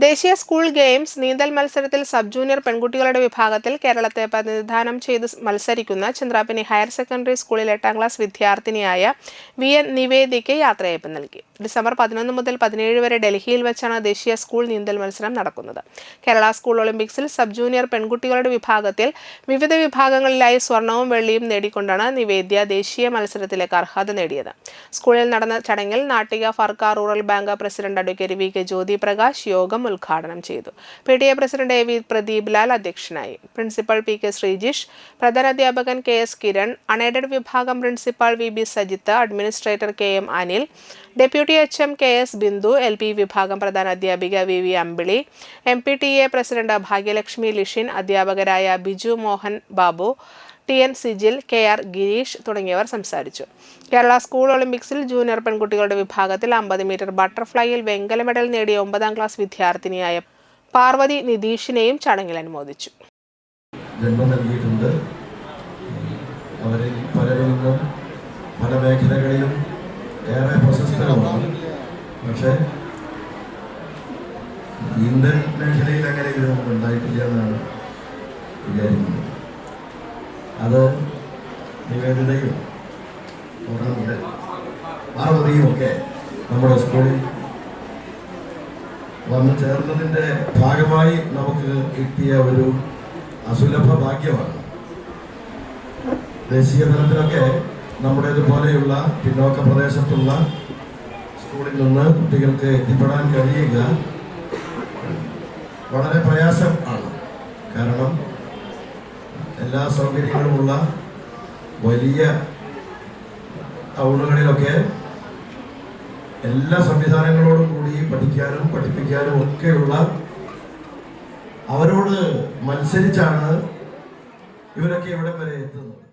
ദേശീയ school games നീന്തൽ മത്സരത്തിൽ സബ് ജൂനിയർ പെൺകുട്ടികളുടെ വിഭാഗത്തിൽ കേരളത്തെ പ്രതിനിധാനം ചെയ്ത് മത്സരിക്കുന്ന ചന്ദ്രാപിനി ഹയർ സെക്കൻഡറി സ്കൂളിൽ 8ാം ക്ലാസ് വിദ്യാർത്ഥിനിയായ VN നിവേദിക്ക് യാത്രയയപ്പ് നൽകി. ഡിസംബർ 11 മുതൽ 17 വരെ ഡൽഹിയിൽ വെച്ചാണ് ദേശീയ സ്കൂൾ നീന്തൽ മത്സരം നടക്കുന്നത്. കേരള സ്കൂൾ ഒളിമ്പിക്സിൽ സബ് ജൂനിയർ പെൺകുട്ടികളുടെ വിഭാഗത്തിൽ വിവിധ വിഭാഗങ്ങളിലായി സ്വർണവും വെള്ളിയും നേടിക്കൊണ്ടാണ് നിവേദ്യ ദേശീയ മത്സരത്തിലേക്ക് അർഹത നേടിയത്. സ്കൂളിൽ നടന്ന ചടങ്ങിൽ Nattika Firka rural bank president advocate VK Jyothi Prakash യോഗം ഉദ്ഘാടനം ചെയ്തു. PTA president AV Pradeep Lal അധ്യക്ഷനായി. പ്രിൻസിപ്പൽ PK ശ്രീജിഷ്, പ്രധാനാധ്യാപകൻ KS കിരൺ, അൺഎയ്ഡഡ് വിഭാഗം principal VB Sajith, administrator KM Anil, deputy HM KS Bindu, LP വിഭാഗം പ്രധാനാധ്യാപിക VV Ambili, MPTA president Bhagyalakshmi Lishin, അധ്യാപകരായ ബിജു മോഹൻ ബാബു, TN സിജിൽ, KR ഗിരീഷ് തുടങ്ങിയവർ സംസാരിച്ചു. കേരള സ്കൂൾ ഒളിമ്പിക്സിൽ ജൂനിയർ പെൺകുട്ടികളുടെ വിഭാഗത്തിൽ 50 മീറ്റർ ബട്ടർഫ്ലൈയിൽ വെങ്കല മെഡൽ നേടിയ 9ാം ക്ലാസ് വിദ്യാർത്ഥിനിയായ പാർവതി നിതീഷിനെയും ചടങ്ങിൽ അനുമോദിച്ചു. ജന്മം നൽകിയിട്ടുണ്ട്. അവരിൽ പലരും പല മേഖലകളിലും ഏറെ പ്രശസ്തരുമാണ്. പക്ഷേ ഇന്ത്യൻ മേഖലയിൽ അങ്ങനെ ഇതൊന്നും ഉണ്ടായിട്ടില്ല എന്നാണ് വിചാരിക്കുന്നത്. അത് നിവേദിതയും പാർവതിയും ഒക്കെ നമ്മുടെ സ്കൂളിൽ വന്നു ചേർന്നതിൻ്റെ ഭാഗമായി നമുക്ക് കിട്ടിയ ഒരു അസുലഭ ഭാഗ്യമാണ്. ദേശീയ തലത്തിലൊക്കെ നമ്മുടേതുപോലെയുള്ള പിന്നോക്ക പ്രദേശത്തുള്ള സ്കൂളിൽ നിന്ന് കുട്ടികൾക്ക് എത്തിപ്പെടാൻ കഴിയുക വളരെ പ്രയാസം ആണ്. കാരണം എല്ലാ സൗകര്യങ്ങളുമുള്ള വലിയ ടൗണുകളിലൊക്കെ എല്ലാ സംവിധാനങ്ങളോടും കൂടി പഠിക്കാനും പഠിപ്പിക്കാനും ഒക്കെയുള്ള അവരോട് മത്സരിച്ചാണ് ഇവരൊക്കെ ഇവിടെ വരെ എത്തുന്നത്.